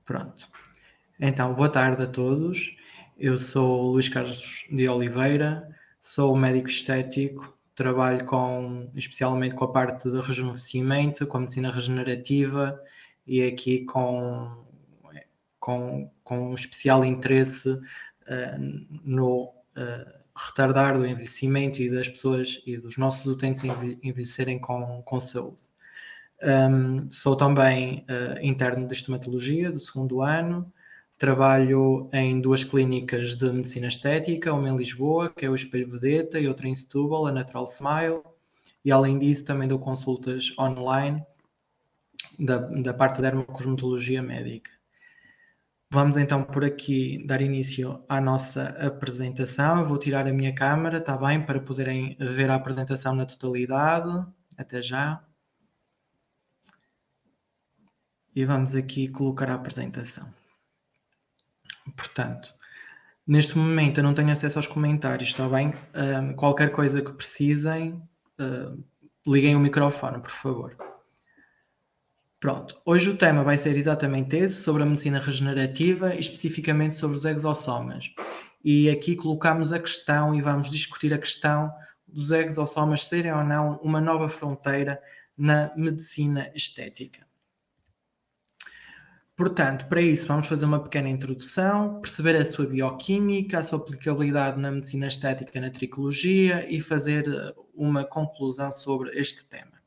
Pronto. Então, boa tarde a todos. Eu sou o Luís Carlos de Oliveira, sou médico estético, trabalho especialmente com a parte de rejuvenescimento, com a medicina regenerativa e aqui com um especial interesse no retardar do envelhecimento e das pessoas e dos nossos utentes envelhecerem com saúde. Sou também interno de estomatologia do segundo ano. Trabalho em duas clínicas de medicina estética, uma em Lisboa, que é o Espelho Vedeta, e outra em Setúbal, a Natural Smile. E além disso, também dou consultas online da parte da dermocosmetologia médica. Vamos então por aqui dar início à nossa apresentação. Eu vou tirar a minha câmera, está bem, para poderem ver a apresentação na totalidade. Até já. E vamos aqui colocar a apresentação. Portanto, neste momento eu não tenho acesso aos comentários, está bem? Qualquer coisa que precisem, liguem o microfone, por favor. Pronto, hoje o tema vai ser exatamente esse, sobre a medicina regenerativa e especificamente sobre os exossomas. E aqui colocamos a questão e vamos discutir a questão dos exossomas serem ou não uma nova fronteira na medicina estética. Portanto, para isso vamos fazer uma pequena introdução, perceber a sua bioquímica, a sua aplicabilidade na medicina estética e na tricologia e fazer uma conclusão sobre este tema.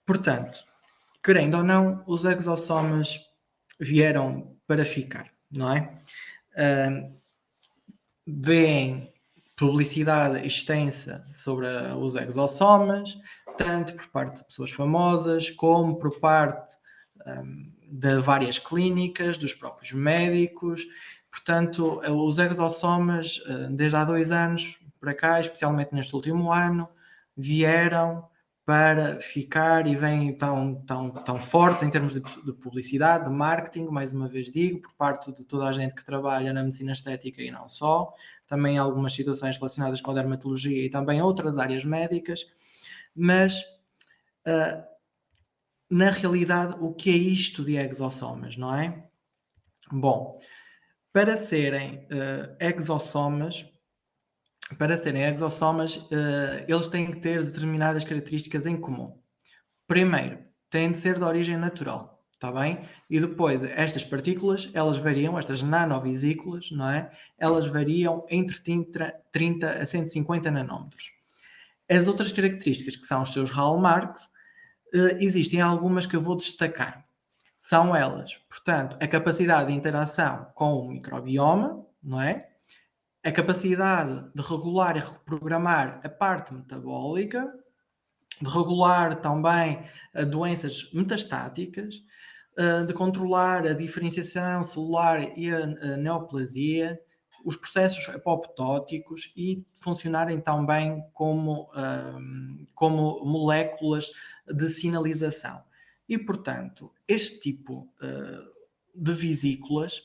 Portanto, querendo ou não, os exossomas vieram para ficar, não é? Vêem publicidade extensa sobre os exossomas, tanto por parte de pessoas famosas como por parte de várias clínicas, dos próprios médicos. Portanto, os exossomas, desde há 2 anos para cá, especialmente neste último ano, vieram para ficar e vêm tão fortes em termos de publicidade, de marketing, mais uma vez digo, por parte de toda a gente que trabalha na medicina estética e não só, também algumas situações relacionadas com a dermatologia e também outras áreas médicas, mas na realidade, o que é isto de exossomas, não é? Bom, para serem exossomas, eles têm que ter determinadas características em comum. Primeiro, têm de ser de origem natural, está bem? E depois, estas partículas, elas variam, estas nanovesículas, não é? Elas variam entre 30 a 150 nanómetros. As outras características, que são os seus hallmarks, existem algumas que eu vou destacar. São elas, portanto, a capacidade de interação com o microbioma, não é? A capacidade de regular e reprogramar a parte metabólica, de regular também doenças metastáticas, de controlar a diferenciação celular e a neoplasia, os processos apoptóticos e funcionarem também como moléculas de sinalização. E, portanto, este tipo de vesículas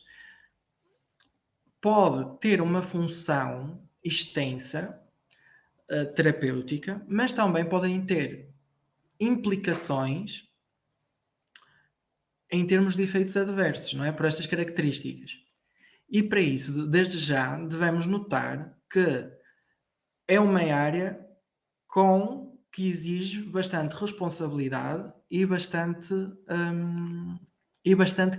pode ter uma função extensa, terapêutica, mas também podem ter implicações em termos de efeitos adversos, não é? Por estas características. E para isso, desde já, devemos notar que é uma área que exige bastante responsabilidade e bastante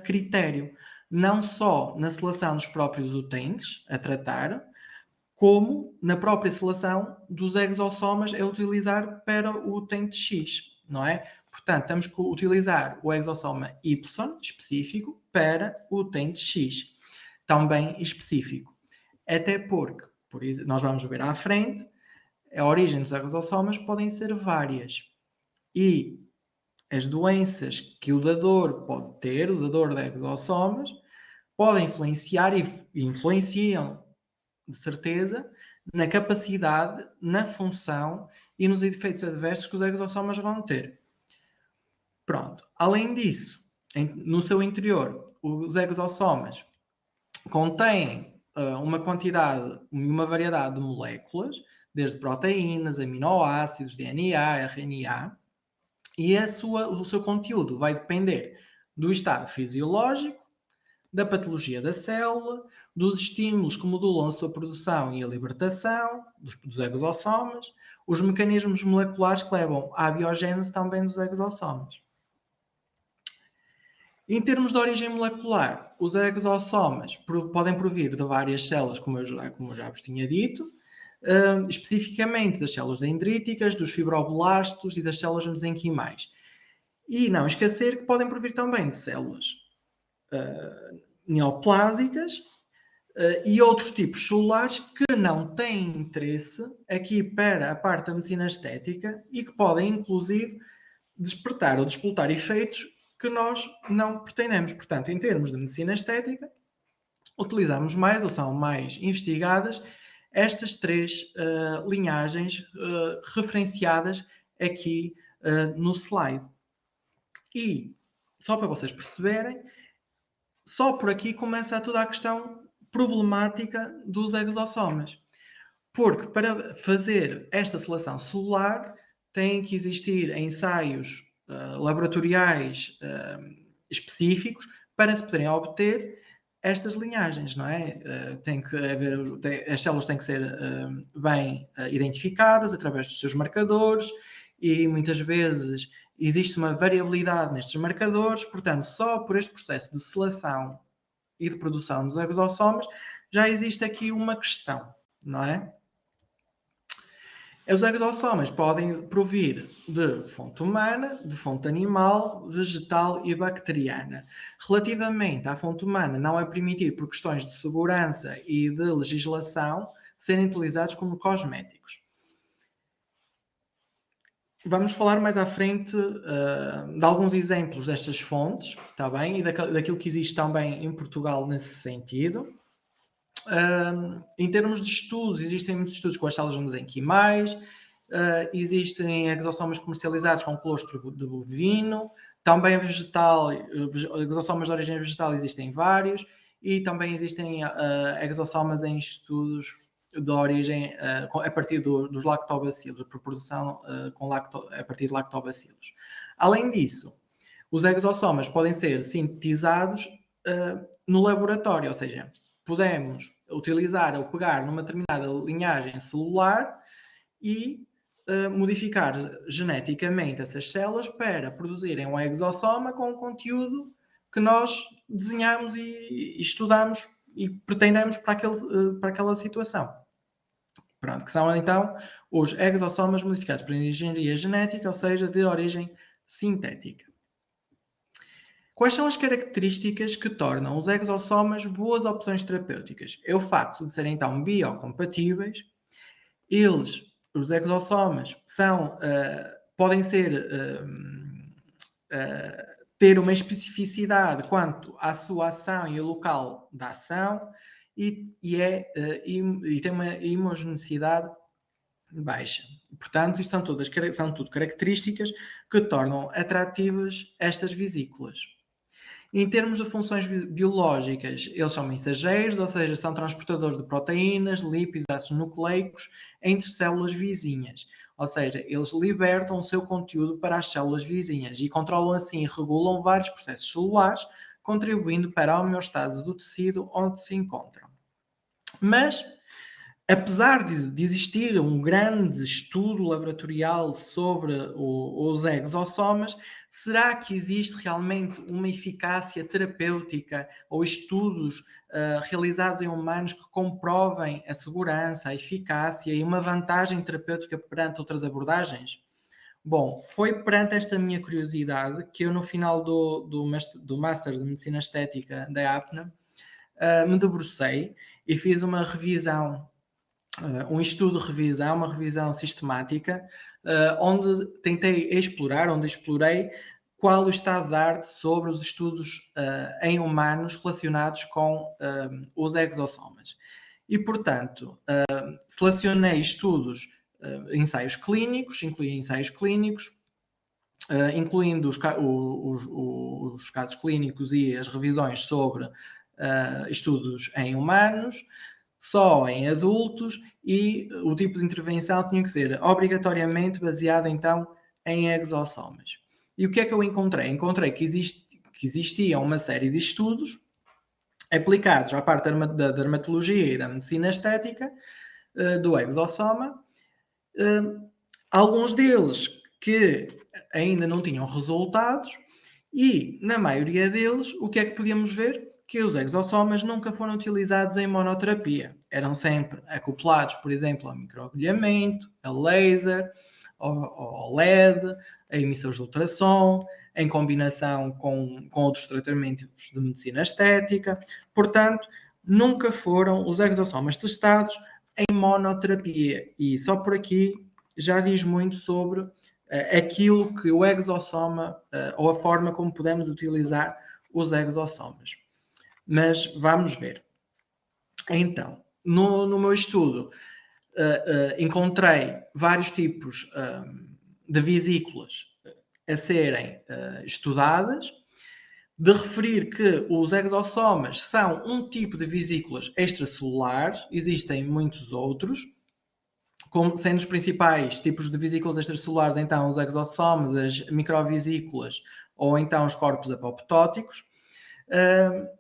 critério, não só na seleção dos próprios utentes a tratar, como na própria seleção dos exossomas a utilizar para o utente X, não é? Portanto, temos que utilizar o exossoma Y específico para o utente X, também específico. Até porque, nós vamos ver à frente, a origem dos exossomas podem ser várias. E as doenças que o dador pode ter, o dador de exossomas, podem influenciar e influenciam, de certeza, na capacidade, na função e nos efeitos adversos que os exossomas vão ter. Pronto. Além disso, no seu interior, os exossomas contêm uma quantidade e uma variedade de moléculas, desde proteínas, aminoácidos, DNA, RNA, e o seu conteúdo vai depender do estado fisiológico, da patologia da célula, dos estímulos que modulam a sua produção e a libertação dos exossomas, os mecanismos moleculares que levam à biogénese também dos exossomas. Em termos de origem molecular, os exossomas podem provir de várias células, como eu já vos tinha dito, especificamente das células dendríticas, dos fibroblastos e das células mesenquimais. E não esquecer que podem provir também de células neoplásicas e outros tipos celulares que não têm interesse aqui para a parte da medicina estética e que podem, inclusive, despertar ou despoltar efeitos que nós não pretendemos. Portanto, em termos de medicina estética, utilizamos mais ou são mais investigadas estas três linhagens referenciadas aqui no slide. E, só para vocês perceberem, só por aqui começa toda a questão problemática dos exossomas. Porque para fazer esta seleção celular têm que existir ensaios laboratoriais específicos para se poderem obter estas linhagens, não é? As células têm que ser bem identificadas através dos seus marcadores e muitas vezes existe uma variabilidade nestes marcadores, portanto, só por este processo de seleção e de produção dos exossomas já existe aqui uma questão, não é? Os exossomas podem provir de fonte humana, de fonte animal, vegetal e bacteriana. Relativamente à fonte humana, não é permitido, por questões de segurança e de legislação, serem utilizados como cosméticos. Vamos falar mais à frente de alguns exemplos destas fontes, está bem? E daquilo que existe também em Portugal nesse sentido. Em termos de estudos, existem muitos estudos com as células mesenquimais, existem exossomas comercializados com colostro de bovino, também exossomas de origem vegetal existem vários, e também existem exossomas em estudos de origem a partir dos lactobacilos, por produção a partir de lactobacilos. Além disso, os exossomas podem ser sintetizados no laboratório, ou seja, podemos utilizar ou pegar numa determinada linhagem celular e modificar geneticamente essas células para produzirem um exossoma com o conteúdo que nós desenhamos e estudamos e pretendemos para aquela situação. Pronto, que são então os exossomas modificados por engenharia genética, ou seja, de origem sintética. Quais são as características que tornam os exossomas boas opções terapêuticas? É o facto de serem então biocompatíveis. Os exossomas podem ter uma especificidade quanto à sua ação e ao local da ação e tem uma homogeneidade baixa. Portanto, isto são tudo características que tornam atrativas estas vesículas. Em termos de funções biológicas, eles são mensageiros, ou seja, são transportadores de proteínas, lípidos, ácidos nucleicos entre células vizinhas. Ou seja, eles libertam o seu conteúdo para as células vizinhas e controlam assim e regulam vários processos celulares, contribuindo para a homeostase do tecido onde se encontram. Mas, apesar de existir um grande estudo laboratorial sobre os exossomas, será que existe realmente uma eficácia terapêutica ou estudos realizados em humanos que comprovem a segurança, a eficácia e uma vantagem terapêutica perante outras abordagens? Bom, foi perante esta minha curiosidade que eu, no final do Master de Medicina Estética da APNA, me debrucei e fiz uma revisão, um estudo de revisão, uma revisão sistemática, onde explorei qual o estado de arte sobre os estudos em humanos relacionados com os exossomas. E, portanto, selecionei estudos, ensaios clínicos, incluindo os casos clínicos e as revisões sobre estudos em humanos, só em adultos, e o tipo de intervenção tinha que ser obrigatoriamente baseado então em exossomas. E o que é que eu encontrei? Encontrei que porque existia uma série de estudos aplicados à parte da dermatologia e da medicina estética do exossoma, alguns deles que ainda não tinham resultados, e na maioria deles, o que é que podíamos ver? Que os exossomas nunca foram utilizados em monoterapia. Eram sempre acoplados, por exemplo, ao microagulhamento, a laser, ao LED, a emissores de ultrassom, em combinação com outros tratamentos de medicina estética. Portanto, nunca foram os exossomas testados em monoterapia. E só por aqui já diz muito sobre aquilo que o exossoma, ou a forma como podemos utilizar os exossomas. Mas vamos ver. Então, no meu estudo, encontrei vários tipos de vesículas a serem estudadas, de referir que os exossomas são um tipo de vesículas extracelulares, existem muitos outros, sendo os principais tipos de vesículas extracelulares, então, os exossomas, as microvesículas ou então os corpos apoptóticos.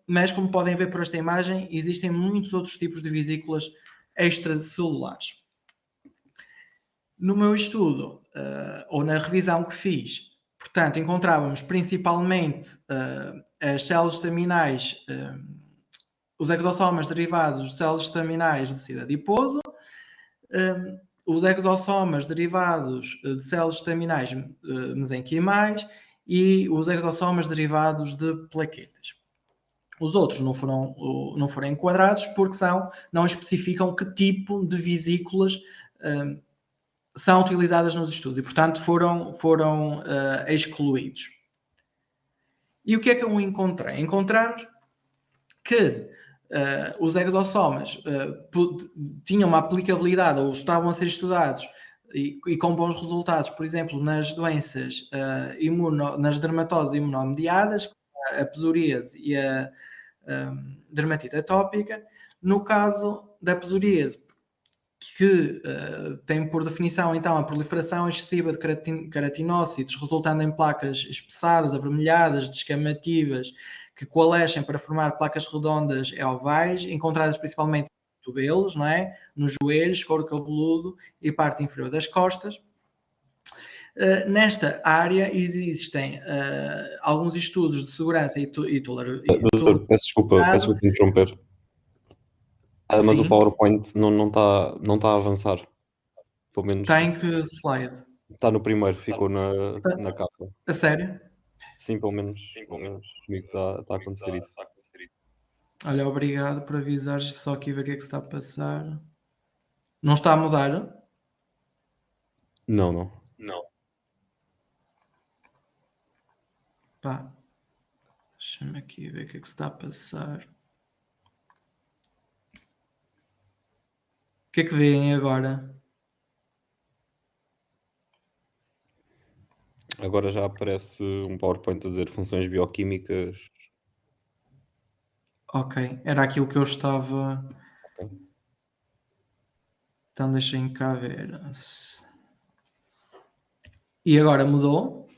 Mas, como podem ver por esta imagem, existem muitos outros tipos de vesículas extracelulares. No meu estudo, ou na revisão que fiz, portanto, encontrávamos principalmente as células estaminais, os exossomas derivados de células estaminais do tecido adiposo, os exossomas derivados de células estaminais mesenquimais e os exossomas derivados de plaquetas. Os outros não foram enquadrados porque não especificam que tipo de vesículas são utilizadas nos estudos e, portanto, foram excluídos. E o que é que eu encontrei? Encontramos que os exossomas tinham uma aplicabilidade ou estavam a ser estudados e com bons resultados, por exemplo, nas doenças nas dermatoses imunomediadas, a psoríase e a dermatite atópica. No caso da psoríase, que tem por definição então a proliferação excessiva de queratinócitos, resultando em placas espessadas, avermelhadas, descamativas, que coalescem para formar placas redondas e ovais, encontradas principalmente nos cotovelos, não é? Nos joelhos, couro cabeludo e parte inferior das costas. Nesta área existem alguns estudos de segurança e Doutor, peço desculpa interromper. Mas o PowerPoint não está a avançar. Pelo menos está em que slide? está no primeiro, ficou na capa. A sério? Sim, pelo menos comigo está a acontecer isso. Olha, obrigado por avisares, só aqui ver o que é que se está a passar. Não está a mudar? Não. Pá, deixa-me aqui ver o que é que se está a passar. O que é que veem agora? Agora já aparece um PowerPoint a dizer funções bioquímicas. Ok, era aquilo que eu estava... Okay. Então deixem cá ver. E agora mudou?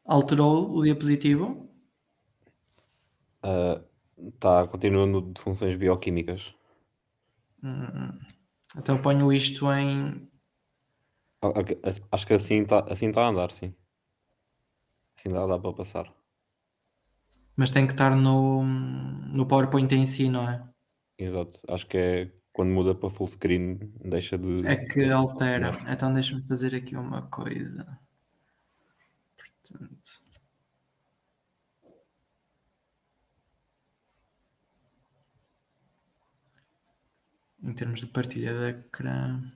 Alterou o diapositivo? Está continuando de funções bioquímicas. Então ponho isto em... Acho que assim tá a andar, sim. Assim dá para passar. Mas tem que estar no PowerPoint em si, não é? Exato. Acho que é quando muda para full screen, deixa de... É que altera. Então deixa-me fazer aqui uma coisa. Portanto... Em termos de partilha de ecrã...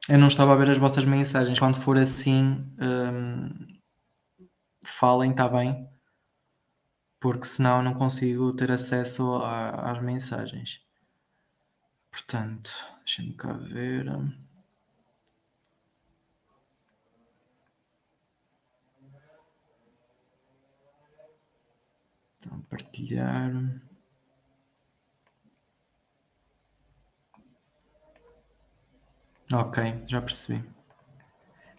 Eu não estava a ver as vossas mensagens. Quando for assim, falem, está bem? Porque senão eu não consigo ter acesso às mensagens. Portanto, deixem-me cá ver. Então, Partilhar. Ok, já percebi.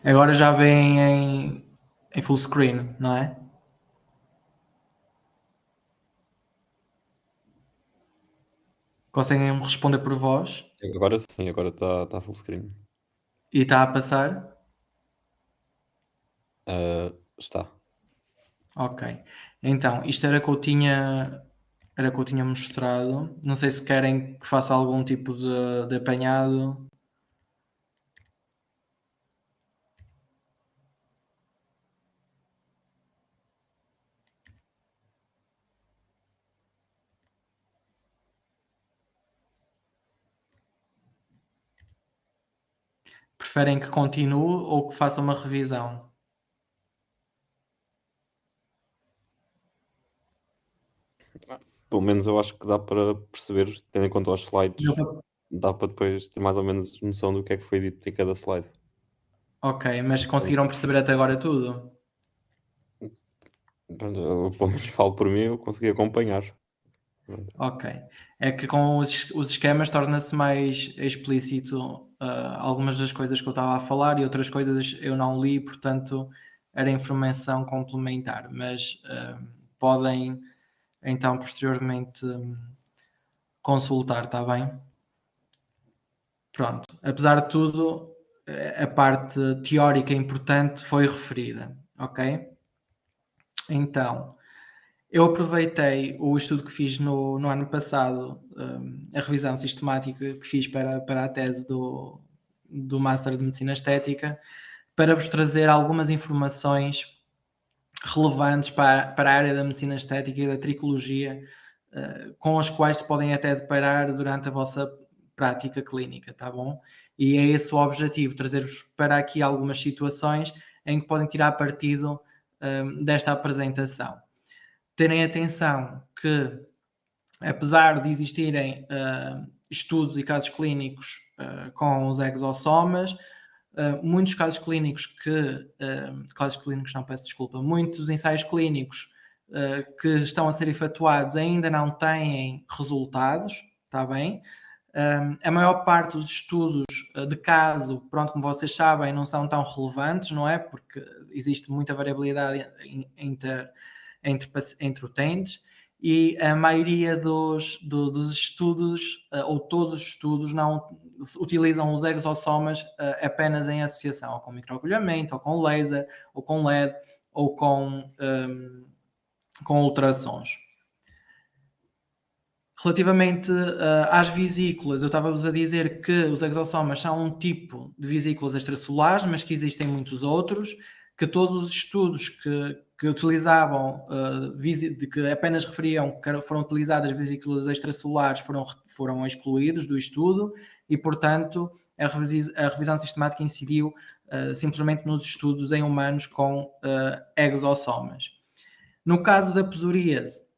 Agora já vem em full screen, não é? Conseguem responder por voz? Agora sim, agora está full screen. E está a passar? Está. Ok. Então, isto era que eu tinha mostrado. Não sei se querem que faça algum tipo de apanhado. Preferem que continue ou que faça uma revisão? Pelo menos eu acho que dá para perceber, tendo em conta os slides, Não. dá para depois ter mais ou menos noção do que é que foi dito em cada slide. Ok, mas conseguiram perceber até agora tudo? Pronto, eu, pelo menos falo por mim, eu consegui acompanhar. Ok. É que com os esquemas torna-se mais explícito algumas das coisas que eu estava a falar e outras coisas eu não li, portanto era informação complementar. Mas podem então posteriormente consultar, está bem? Pronto. Apesar de tudo, a parte teórica importante foi referida, ok? Então, eu aproveitei o estudo que fiz no ano passado, a revisão sistemática que fiz para a tese do Master de Medicina Estética, para vos trazer algumas informações relevantes para a área da medicina estética e da tricologia, com as quais se podem até deparar durante a vossa prática clínica, tá bom? E é esse o objetivo, trazer-vos para aqui algumas situações em que podem tirar partido desta apresentação. Terem atenção que, apesar de existirem estudos e casos clínicos com os exossomas, muitos casos clínicos muitos ensaios clínicos que estão a ser efetuados ainda não têm resultados, está bem? A maior parte dos estudos de caso, pronto, como vocês sabem, não são tão relevantes, não é? Porque existe muita variabilidade entre utentes e a maioria dos estudos, ou todos os estudos, não utilizam os exossomas apenas em associação ou com microagulhamento, ou com laser, ou com LED, ou com ultrassons. Relativamente às vesículas, eu estava-vos a dizer que os exossomas são um tipo de vesículas extracelares, mas que existem muitos outros, que todos os estudos que utilizavam, que apenas referiam que foram utilizadas vesículas extracelulares foram excluídos do estudo e, portanto, a revisão sistemática incidiu simplesmente nos estudos em humanos com exossomas. No caso da psoríase,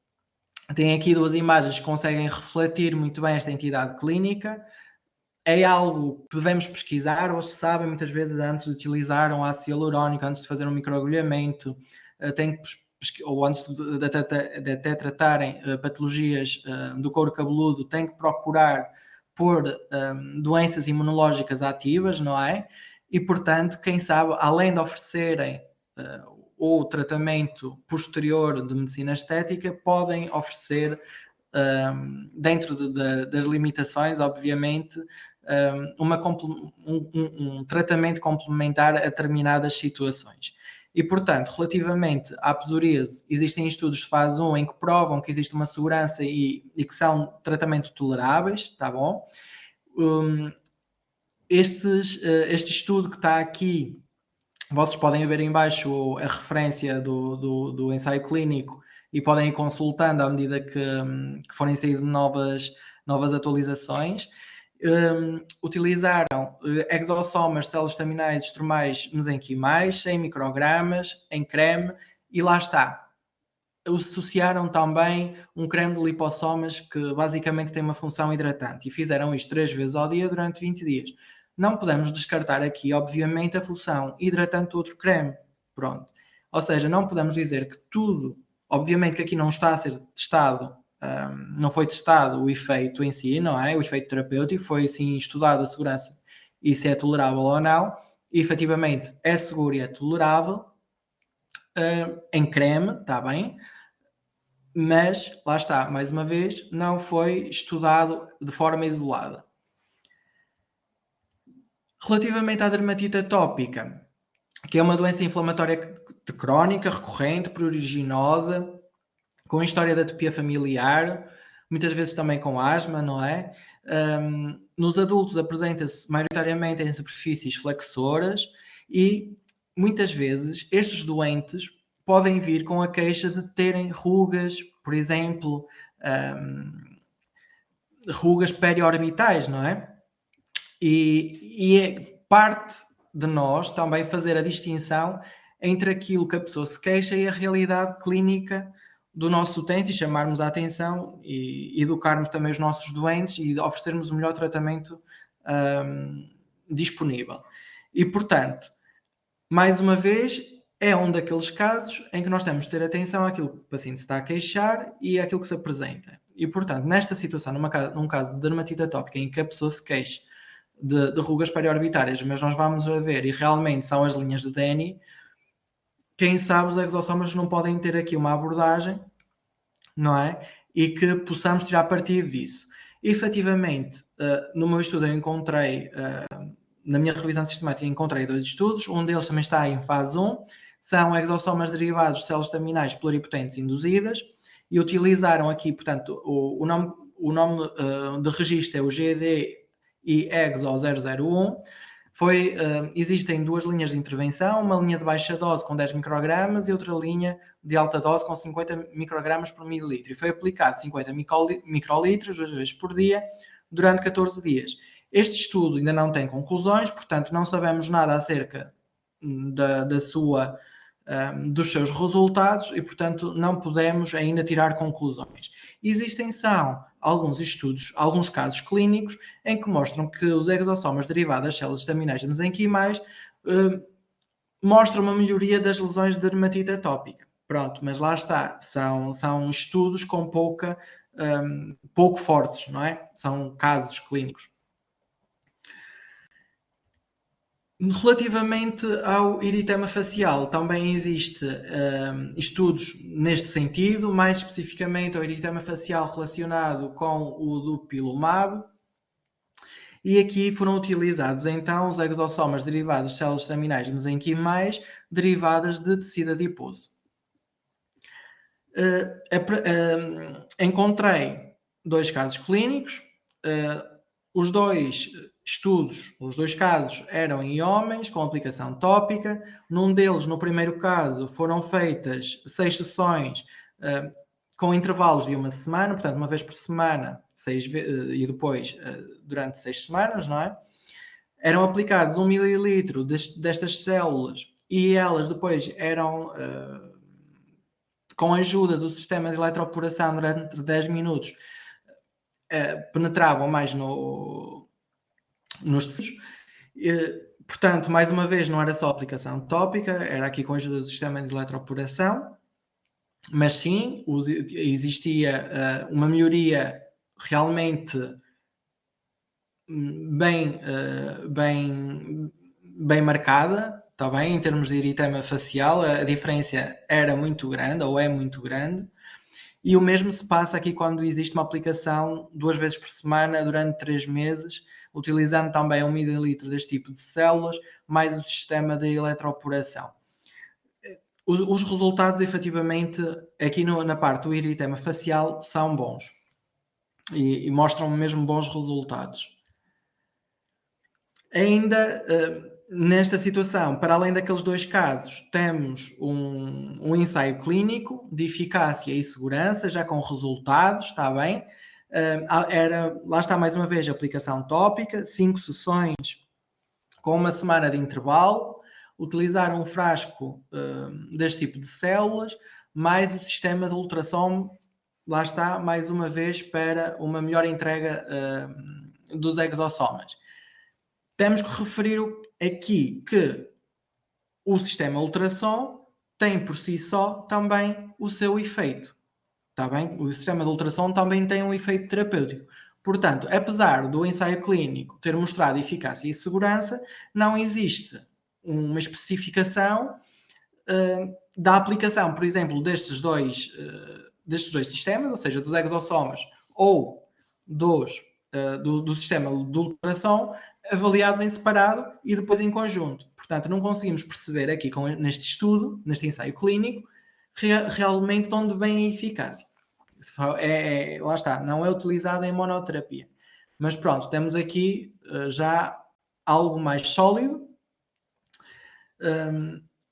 tem aqui duas imagens que conseguem refletir muito bem esta entidade clínica. É algo que devemos pesquisar, ou se sabem, muitas vezes antes de utilizar um ácido hialurónico, antes de fazer um microagulhamento, ou antes de até tratarem patologias do couro cabeludo, têm que procurar por doenças imunológicas ativas, não é? E, portanto, quem sabe, além de oferecerem ou tratamento posterior de medicina estética, podem oferecer, dentro das limitações, obviamente, um tratamento complementar a determinadas situações. E, portanto, relativamente à psoríase, existem estudos de fase 1 em que provam que existe uma segurança e que são tratamentos toleráveis, está bom? Este estudo que está aqui, vocês podem ver em baixo a referência do ensaio clínico e podem ir consultando à medida que forem sair novas atualizações. Utilizaram exossomas, células estaminais estromais mesenquimais, 100 microgramas em creme e lá está. Associaram também um creme de lipossomas que basicamente tem uma função hidratante e fizeram isto 3 vezes ao dia durante 20 dias. Não podemos descartar aqui, obviamente, a função hidratante do outro creme. Pronto. Ou seja, não podemos dizer que tudo Obviamente que aqui não está a ser testado, não foi testado o efeito em si, não é? O efeito terapêutico, foi sim estudado a segurança e se é tolerável ou não. E, efetivamente é seguro e é tolerável, em creme, está bem, mas lá está, mais uma vez, não foi estudado de forma isolada. Relativamente à dermatite atópica, que é uma doença inflamatória crónica, recorrente, pruriginosa, com história de atopia familiar, muitas vezes também com asma, não é? Nos adultos apresenta-se maioritariamente em superfícies flexoras e muitas vezes estes doentes podem vir com a queixa de terem rugas, por exemplo, rugas periorbitais, não é? E é parte de nós também fazer a distinção entre aquilo que a pessoa se queixa e a realidade clínica do nosso utente e chamarmos a atenção e educarmos também os nossos doentes e oferecermos o melhor tratamento disponível. E, portanto, mais uma vez, é um daqueles casos em que nós temos de ter atenção àquilo que o paciente está a queixar e àquilo que se apresenta. E, portanto, nesta situação, num caso de dermatite atópica em que a pessoa se queixa de rugas periorbitárias, mas nós vamos a ver, e realmente são as linhas de Denny, quem sabe os exossomas não podem ter aqui uma abordagem, não é? E que possamos tirar partido disso. Efetivamente, no meu estudo eu encontrei, na minha revisão sistemática, encontrei 2 estudos, um deles também está em fase 1, são exossomas derivados de células staminais pluripotentes induzidas, e utilizaram aqui, portanto, o nome de registro é o GD e EXO 001. Existem 2 linhas de intervenção, uma linha de baixa dose com 10 microgramas e outra linha de alta dose com 50 microgramas por mililitro. E foi aplicado 50 microlitros 2 vezes por dia durante 14 dias. Este estudo ainda não tem conclusões, portanto não sabemos nada acerca dos seus resultados e, portanto, não podemos ainda tirar conclusões. Existem alguns estudos, alguns casos clínicos em que mostram que os exossomas derivados das células staminais mesenquimais mostram uma melhoria das lesões de dermatite atópica. Pronto, mas lá está, são estudos com pouco fortes, não é? São casos clínicos. Relativamente ao eritema facial, também existe estudos neste sentido, mais especificamente ao eritema facial relacionado com o dupilumab, e aqui foram utilizados então os exossomas derivados de células staminais mesenquimais derivadas de tecido adiposo. Encontrei 2 casos clínicos, os 2 estudos, os 2 casos eram em homens com aplicação tópica. Num deles, no primeiro caso, foram feitas 6 sessões com intervalos de 1 semana, portanto, uma vez por semana, e depois durante 6 semanas, não é? Eram aplicados 1 mililitro destas células e elas depois eram, com a ajuda do sistema de eletroporação durante 10 minutos, penetravam mais nos tecidos. Portanto, mais uma vez, não era só aplicação tópica, era aqui com a ajuda do sistema de eletroporação, mas sim, existia uma melhoria realmente bem marcada, está bem, em termos de eritema facial, a diferença era muito grande, ou é muito grande. E o mesmo se passa aqui quando existe uma aplicação 2 vezes por semana durante 3 meses, utilizando também 1 mililitro deste tipo de células, mais o sistema de eletroporação. Os resultados, efetivamente, aqui na parte do eritema facial, são bons e mostram mesmo bons resultados. Ainda nesta situação, para além daqueles 2 casos, temos um ensaio clínico de eficácia e segurança, já com resultados, está bem? Lá está mais uma vez a aplicação tópica, 5 sessões com 1 semana de intervalo, utilizar um frasco deste tipo de células, mais o sistema de ultrassom, lá está, mais uma vez, para uma melhor entrega dos exossomas. Temos que referir aqui que o sistema ultrassom tem por si só também o seu efeito. Está bem? O sistema de ultrassom também tem um efeito terapêutico. Portanto, apesar do ensaio clínico ter mostrado eficácia e segurança, não existe uma especificação da aplicação, por exemplo, destes dois sistemas, ou seja, dos exossomas ou do sistema de ultrassom, avaliados em separado e depois em conjunto. Portanto, não conseguimos perceber aqui neste estudo, neste ensaio clínico, realmente de onde vem a eficácia. Lá está, não é utilizado em monoterapia. Mas pronto, temos aqui já algo mais sólido.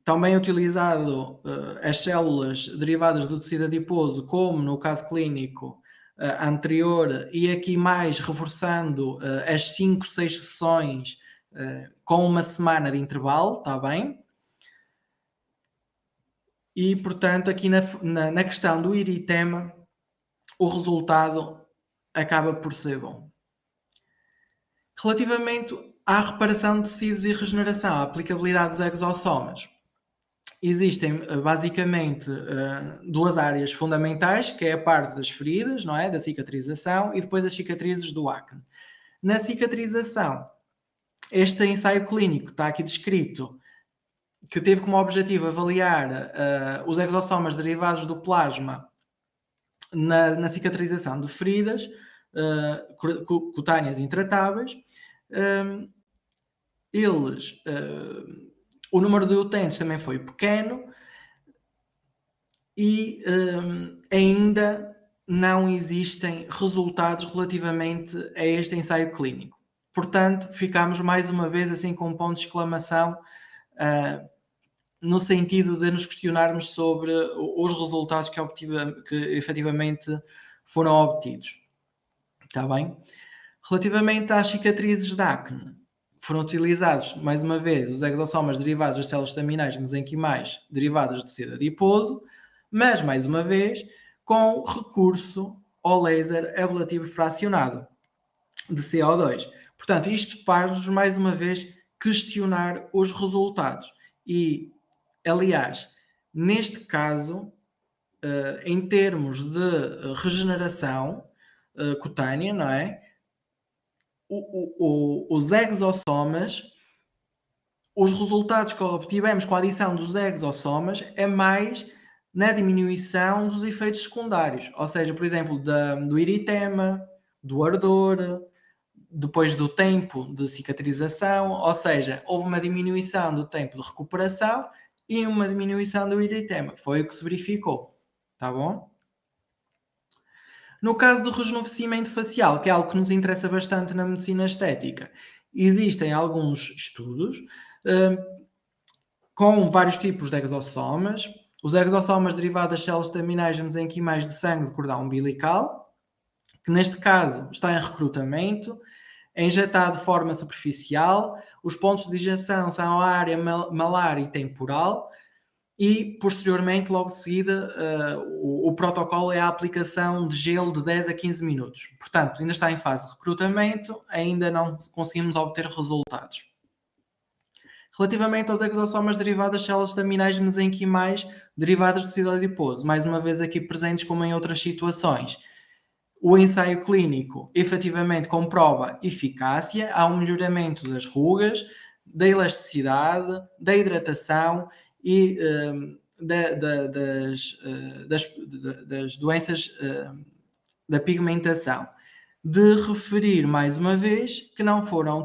Também é utilizado as células derivadas do tecido adiposo, como no caso clínico anterior, e aqui mais reforçando as 5, 6 sessões com uma semana de intervalo, está bem? E, portanto, aqui na questão do eritema, o resultado acaba por ser bom. Relativamente à reparação de tecidos e regeneração, a aplicabilidade dos exossomas, existem basicamente duas áreas fundamentais, que é a parte das feridas, não é? Da cicatrização, e depois as cicatrizes do acne. Na cicatrização, este ensaio clínico está aqui descrito, que teve como objetivo avaliar os exossomas derivados do plasma na cicatrização de feridas cutâneas intratáveis. O número de utentes também foi pequeno e ainda não existem resultados relativamente a este ensaio clínico. Portanto, ficamos mais uma vez assim com um ponto de exclamação no sentido de nos questionarmos sobre os resultados que efetivamente foram obtidos. Está bem? Relativamente às cicatrizes de acne, foram utilizados, mais uma vez, os exossomas derivados das células estaminais mesenquimais derivadas do tecido adiposo, mas, mais uma vez, com recurso ao laser ablativo fracionado de CO2. Portanto, isto faz-nos, mais uma vez, questionar os resultados. E, aliás, neste caso, em termos de regeneração cutânea, não é? Os exossomas, os resultados que obtivemos com a adição dos exossomas é mais na diminuição dos efeitos secundários, ou seja, por exemplo, do eritema, do ardor, depois do tempo de cicatrização, ou seja, houve uma diminuição do tempo de recuperação e uma diminuição do eritema. Foi o que se verificou, tá bom? No caso do rejuvenescimento facial, que é algo que nos interessa bastante na medicina estética, existem alguns estudos com vários tipos de exossomas. Os exossomas derivados das células estaminais mesenquimais de sangue de cordão umbilical, que neste caso está em recrutamento, é injetado de forma superficial, os pontos de injeção são a área malar e temporal, e posteriormente, logo de seguida, o protocolo é a aplicação de gelo de 10 a 15 minutos. Portanto, ainda está em fase de recrutamento, ainda não conseguimos obter resultados. Relativamente aos exossomas derivados das células estaminais mesenquimais derivadas do tecido adiposo, mais uma vez aqui presentes como em outras situações, o ensaio clínico efetivamente comprova eficácia, há um melhoramento das rugas, da elasticidade, da hidratação e das doenças da pigmentação. De referir, mais uma vez, que não foram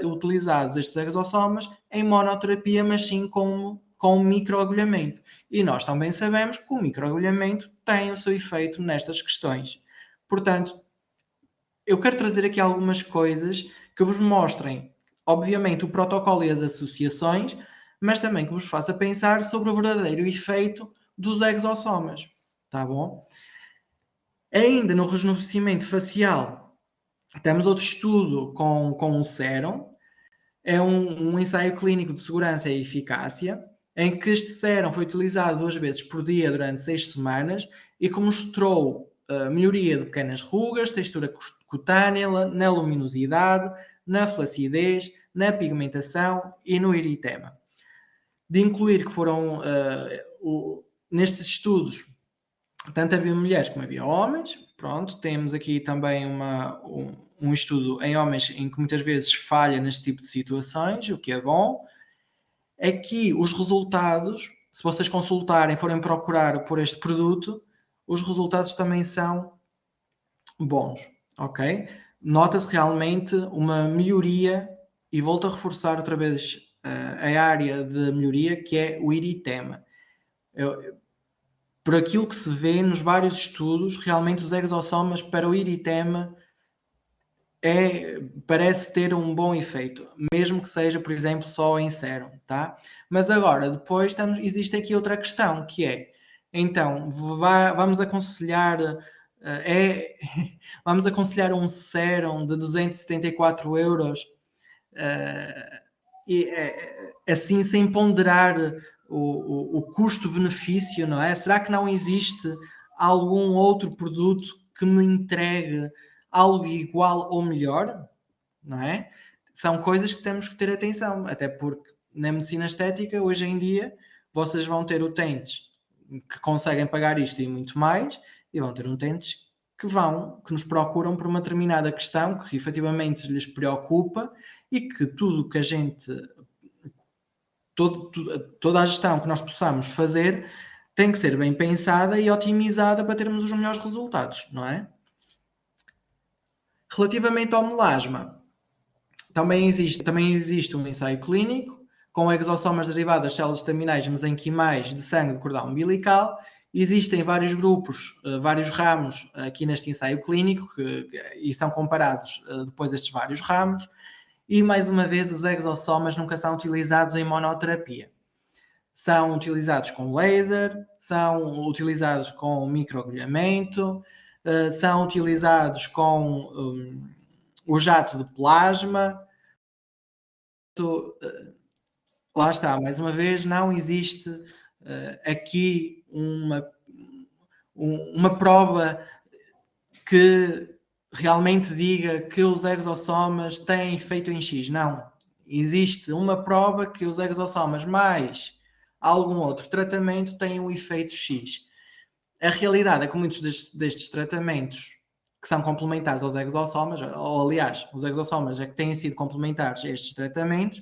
utilizados estes exossomas em monoterapia, mas sim com microagulhamento. E nós também sabemos que o microagulhamento tem o seu efeito nestas questões. Portanto, eu quero trazer aqui algumas coisas que vos mostrem, obviamente, o protocolo e as associações, mas também que vos faça pensar sobre o verdadeiro efeito dos exossomas. Tá bom? Ainda no rejuvenescimento facial, temos outro estudo com o sérum. É um ensaio clínico de segurança e eficácia, em que este sérum foi utilizado 2 vezes por dia durante 6 semanas e que mostrou melhoria de pequenas rugas, textura cutânea, na luminosidade, na flacidez, na pigmentação e no eritema. De incluir que foram nestes estudos, tanto havia mulheres como havia homens. Pronto, temos aqui também um estudo em homens em que muitas vezes falha neste tipo de situações, o que é bom. Aqui os resultados, se vocês consultarem, forem procurar por este produto, os resultados também são bons, ok? Nota-se realmente uma melhoria, e volto a reforçar outra vez a área de melhoria, que é o eritema. Por aquilo que se vê nos vários estudos, realmente os exossomas para o eritema parece ter um bom efeito, mesmo que seja, por exemplo, só em sérum, tá? Mas agora, depois, existe aqui outra questão, que é, então, vamos aconselhar vamos aconselhar um sérum de 274 euros, assim, sem ponderar o custo-benefício, não é? Será que não existe algum outro produto que me entregue algo igual ou melhor? Não é? São coisas que temos que ter atenção, até porque na medicina estética, hoje em dia, vocês vão ter utentes que conseguem pagar isto e muito mais, e vão ter utentes que nos procuram por uma determinada questão que efetivamente lhes preocupa, e que tudo que a gente, toda a gestão que nós possamos fazer tem que ser bem pensada e otimizada para termos os melhores resultados, não é? Relativamente ao melasma, também existe um ensaio clínico com exossomas derivados das células estaminais mesenquimais de sangue de cordão umbilical. Existem vários grupos, vários ramos aqui neste ensaio clínico e são comparados depois estes vários ramos. E, mais uma vez, os exossomas nunca são utilizados em monoterapia. São utilizados com laser, são utilizados com microagulhamento, são utilizados com o jato de plasma. Lá está, mais uma vez, não existe aqui uma prova que realmente diga que os exossomas têm efeito em X. Não. Existe uma prova que os exossomas mais algum outro tratamento têm um efeito X. A realidade é que muitos destes tratamentos que são complementares aos exossomas, ou aliás, os exossomas é que têm sido complementares a estes tratamentos,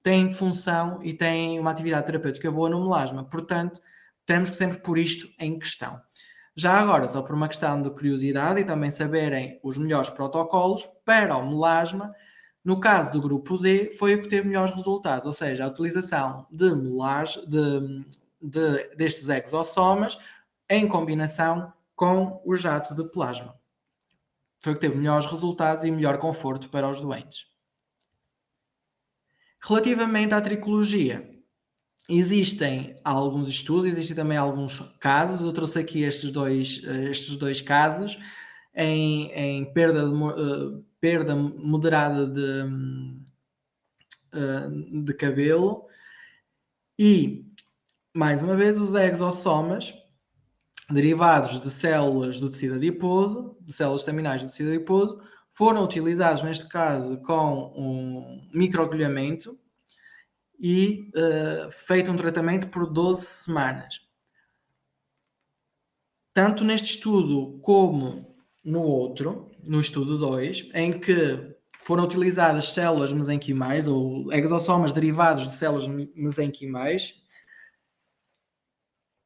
têm função e têm uma atividade terapêutica boa no melasma. Portanto, temos que sempre pôr isto em questão. Já agora, só por uma questão de curiosidade e também saberem os melhores protocolos para o melasma, no caso do grupo D, foi o que teve melhores resultados, ou seja, a utilização destes exossomas em combinação com o jato de plasma. Foi o que teve melhores resultados e melhor conforto para os doentes. Relativamente à tricologia, existem alguns estudos, existem também alguns casos. Eu trouxe aqui estes dois casos em perda moderada de cabelo. E, mais uma vez, os exossomas derivados de células do tecido adiposo, de células estaminais do tecido adiposo, foram utilizados, neste caso, com um microagulhamento e feito um tratamento por 12 semanas. Tanto neste estudo como no outro, no estudo 2, em que foram utilizadas células mesenquimais ou exossomas derivados de células mesenquimais,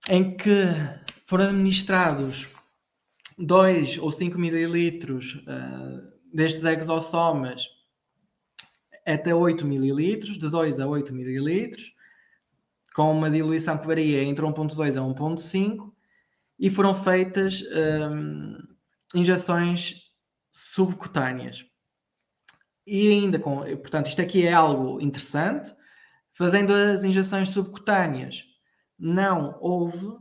em que foram administrados 2 ou 5 mililitros destes exossomas até 8 mililitros, de 2 a 8 mililitros, com uma diluição que varia entre 1.2 a 1.5, e foram feitas injeções subcutâneas. E ainda portanto, isto aqui é algo interessante, fazendo as injeções subcutâneas, não houve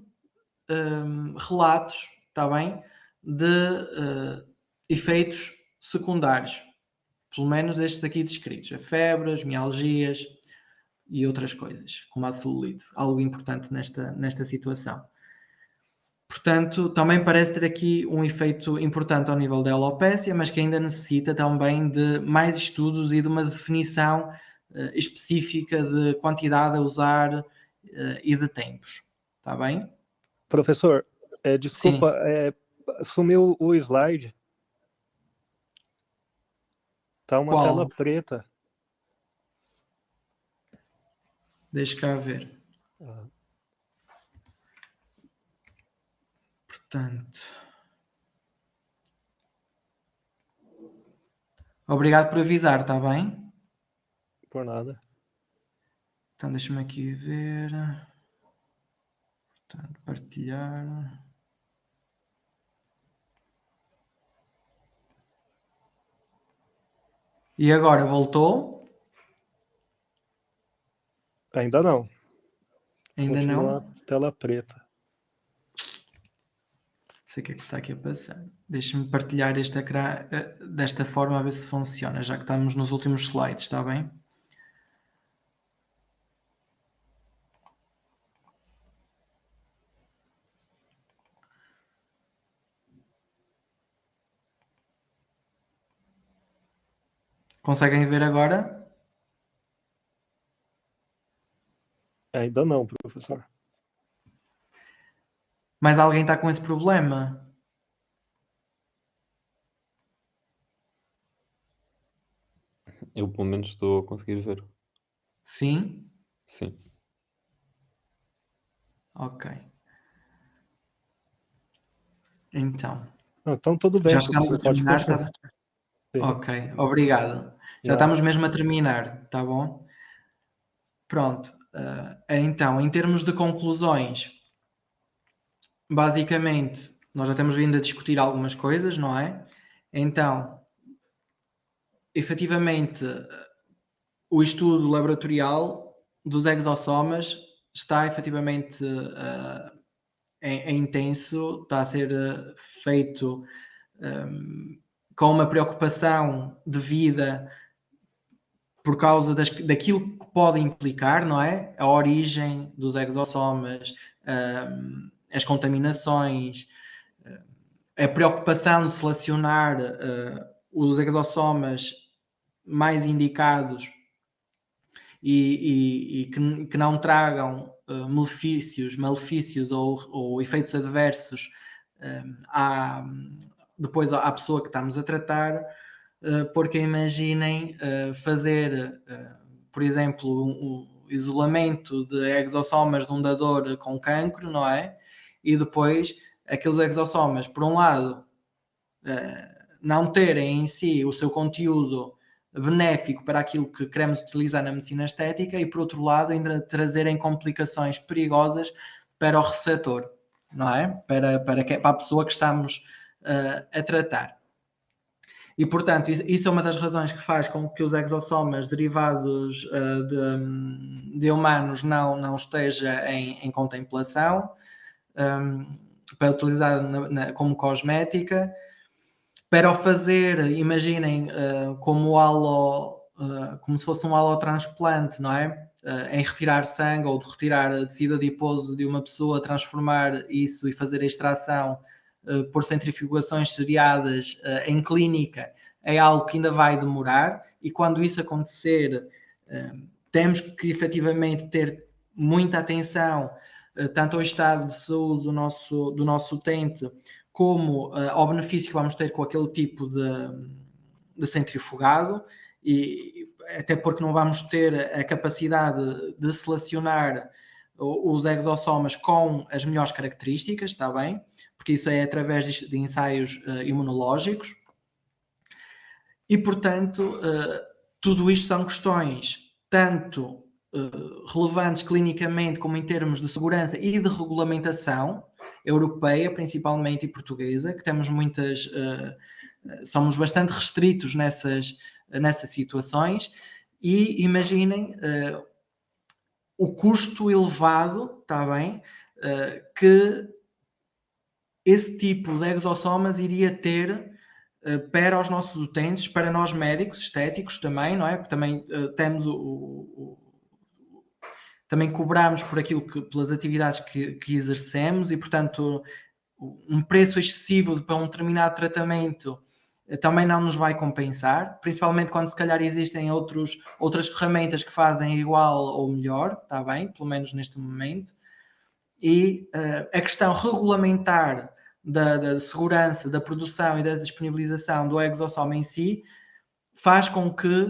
relatos, está bem, de efeitos secundários, pelo menos estes aqui descritos, a febres, mialgias e outras coisas, como a celulite, algo importante nesta situação. Portanto, também parece ter aqui um efeito importante ao nível da alopécia, mas que ainda necessita também de mais estudos e de uma definição específica de quantidade a usar e de tempos. está bem? Professor, desculpa, sumiu o slide. Tá uma tela preta. Deixa cá ver. Portanto, obrigado por avisar, está bem? Por nada. Então, deixa-me aqui ver. Portanto, partilhar. E agora, voltou? Ainda não. Ainda Continua não? Tela preta. Não sei o que é que está aqui a passar. Deixa-me partilhar este ecrã desta forma a ver se funciona, já que estamos nos últimos slides, está bem? Conseguem ver agora? Ainda não, professor. Mas alguém está com esse problema? Eu, pelo menos, estou a conseguir ver. Sim? Sim. Ok. Então. Então tudo bem. Já estamos a terminar, tá? Sim. Ok, obrigado. Já estamos mesmo a terminar, tá bom? Pronto. Então, em termos de conclusões, basicamente, nós já temos vindo a discutir algumas coisas, não é? Então, efetivamente, o estudo laboratorial dos exossomas está efetivamente intenso, está a ser feito com uma preocupação devida por causa daquilo que pode implicar, não é? A origem dos exossomas, as contaminações, a preocupação de selecionar os exossomas mais indicados e que não tragam malefícios ou efeitos adversos depois à pessoa que estamos a tratar, porque imaginem fazer, por exemplo, um isolamento de exossomas de um dador com cancro, não é? E depois aqueles exossomas, por um lado, não terem em si o seu conteúdo benéfico para aquilo que queremos utilizar na medicina estética e, por outro lado, ainda trazerem complicações perigosas para o receptor, não é? Para a pessoa que estamos a tratar. E, portanto, isso é uma das razões que faz com que os exossomas derivados de humanos não esteja em contemplação para utilizar como cosmética. Para o fazer, imaginem como se fosse um allotransplante, não é? Em retirar sangue ou de retirar tecido adiposo de uma pessoa, transformar isso e fazer a extração por centrifugações seriadas em clínica é algo que ainda vai demorar, e quando isso acontecer temos que efetivamente ter muita atenção tanto ao estado de saúde do nosso utente como ao benefício que vamos ter com aquele tipo de centrifugado, e até porque não vamos ter a capacidade de selecionar os exossomas com as melhores características, está bem? Porque isso é através de ensaios imunológicos. E, portanto, tudo isto são questões tanto relevantes clinicamente como em termos de segurança e de regulamentação europeia, principalmente, e portuguesa, que temos somos bastante restritos nessas situações, e imaginem o custo elevado, está bem, que esse tipo de exossomas iria ter para os nossos utentes, para nós médicos estéticos também, não é? Porque também temos também cobramos por pelas atividades que exercemos, e, portanto, um preço excessivo para um determinado tratamento também não nos vai compensar, principalmente quando se calhar existem outras ferramentas que fazem igual ou melhor, está bem? Pelo menos neste momento. e a questão regulamentar da segurança, da produção e da disponibilização do exossoma em si faz com que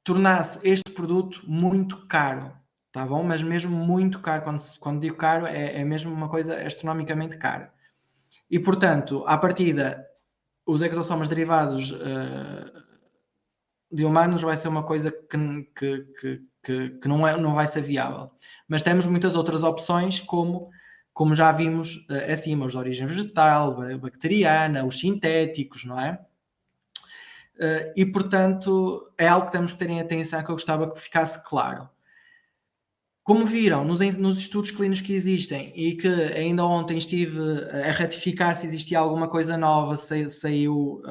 tornasse este produto muito caro, tá bom? Mas mesmo muito caro, quando digo caro, é mesmo uma coisa astronomicamente cara. E, portanto, à partida, os exossomas derivados de humanos vai ser uma coisa que não vai ser viável. Mas temos muitas outras opções, como já vimos acima, os de origem vegetal, bacteriana, os sintéticos, não é? E, portanto, é algo que temos que ter em atenção, que eu gostava que ficasse claro. Como viram, nos estudos clínicos que existem, e que ainda ontem estive a ratificar se existia alguma coisa nova, saiu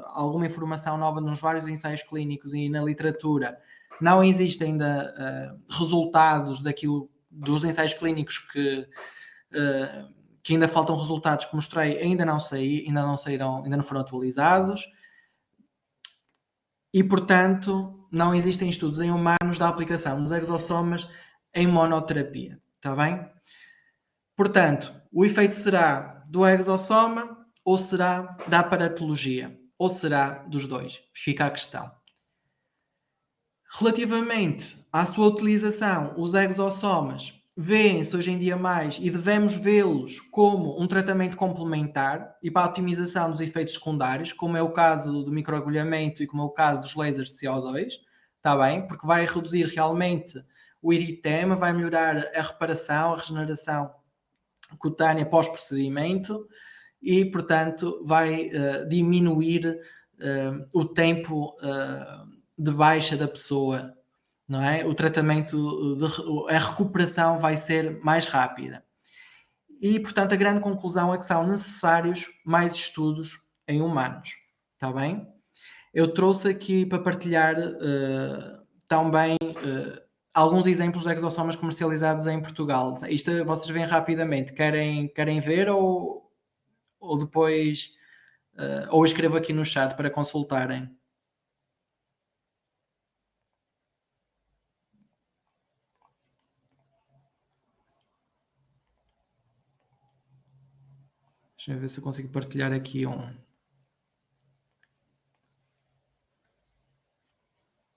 alguma informação nova nos vários ensaios clínicos e na literatura, não existem ainda resultados dos ensaios clínicos que ainda faltam resultados que mostrei, ainda não saíram, ainda não foram atualizados. E, portanto, não existem estudos em humanos da aplicação dos exossomas em monoterapia, está bem? Portanto, o efeito será do exossoma ou será da aparatologia? Ou será dos dois? Fica a questão. Relativamente à sua utilização, os exossomas vêem-se hoje em dia mais e devemos vê-los como um tratamento complementar e para a otimização dos efeitos secundários, como é o caso do microagulhamento e como é o caso dos lasers de CO2, está bem? Porque vai reduzir realmente o eritema, vai melhorar a reparação, a regeneração cutânea pós-procedimento e, portanto, vai diminuir o tempo de baixa da pessoa, não é? O tratamento, a recuperação vai ser mais rápida. E, portanto, a grande conclusão é que são necessários mais estudos em humanos, está bem? Eu trouxe aqui para partilhar também alguns exemplos de exossomas comercializados em Portugal. Isto vocês veem rapidamente. Querem ver ou depois ou escrevo aqui no chat para consultarem? Deixa eu ver se eu consigo partilhar aqui um.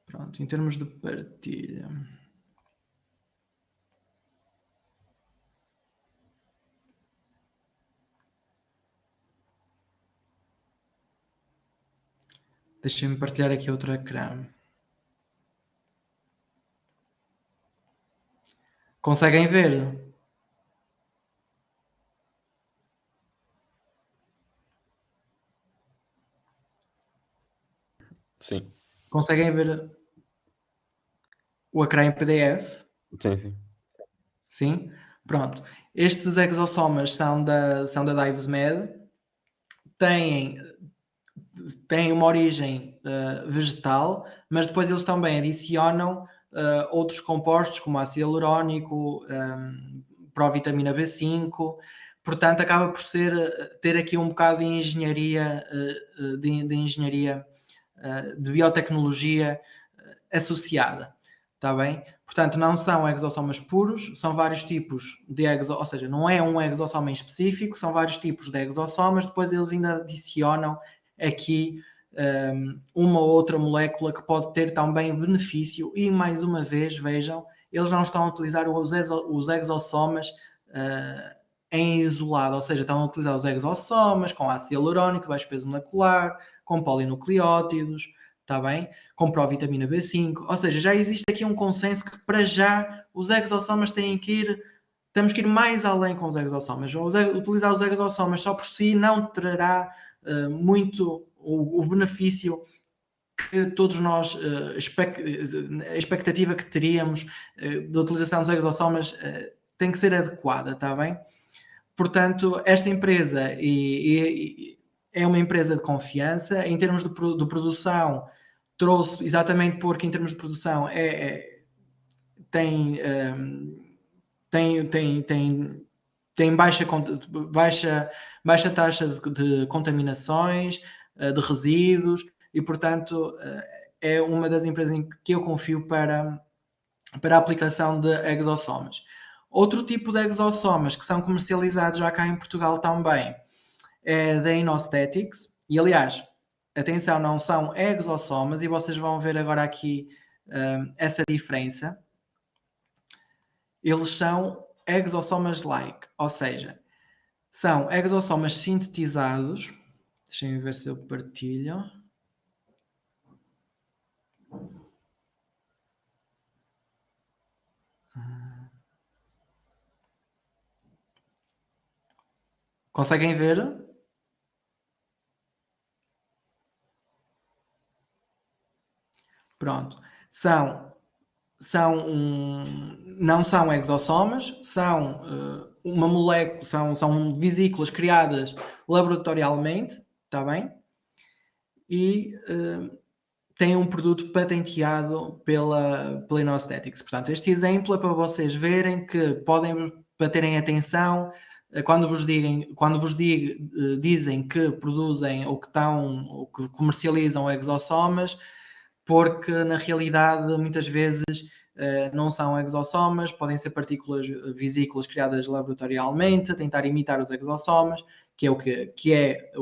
Pronto, em termos de partilha. Deixem-me partilhar aqui outro ecrã. Conseguem ver? Sim. Conseguem ver o ecrã em PDF? Sim, sim. Sim? Pronto. Estes exossomas são da DivesMed. Têm uma origem vegetal, mas depois eles também adicionam outros compostos, como ácido hialurónico, provitamina B5. Portanto, acaba por ter aqui um bocado de engenharia, de biotecnologia associada. Está bem? Portanto, não são exossomas puros, são vários tipos de exossomas, ou seja, não é um exossoma em específico, são vários tipos de exossomas, depois eles ainda adicionam aqui uma ou outra molécula que pode ter também benefício e, mais uma vez, vejam, eles não estão a utilizar os exossomas em isolado, ou seja, estão a utilizar os exossomas com ácido hialurónico, baixo peso molecular, com polinucleótidos, está bem? Com provitamina B5, ou seja, já existe aqui um consenso que para já os exossomas temos que ir mais além com os exossomas. Utilizar os exossomas só por si não trará muito o benefício que todos nós, a expectativa que teríamos da utilização dos exossomas tem que ser adequada, está bem? Portanto, esta empresa é uma empresa de confiança. Em termos de produção, trouxe exatamente porque em termos de produção tem baixa taxa de contaminações, de resíduos e, portanto, é uma das empresas em que eu confio para a aplicação de exossomas. Outro tipo de exossomas que são comercializados já cá em Portugal também é da Inostaetics. E aliás, atenção, não são exossomas, e vocês vão ver agora aqui essa diferença. Eles são exossomas-like, ou seja, são exossomas sintetizados. Deixem-me ver se eu partilho. Conseguem ver? Pronto. Não são exossomas, são uma molécula, são vesículas criadas laboratorialmente, está bem? E têm um produto patenteado pela Inostaetics. Portanto, este exemplo é para vocês verem que podem baterem atenção quando vos dizem que produzem ou que comercializam exossomas, porque na realidade muitas vezes não são exossomas, podem ser partículas vesículas criadas laboratorialmente, tentar imitar os exossomas, que é o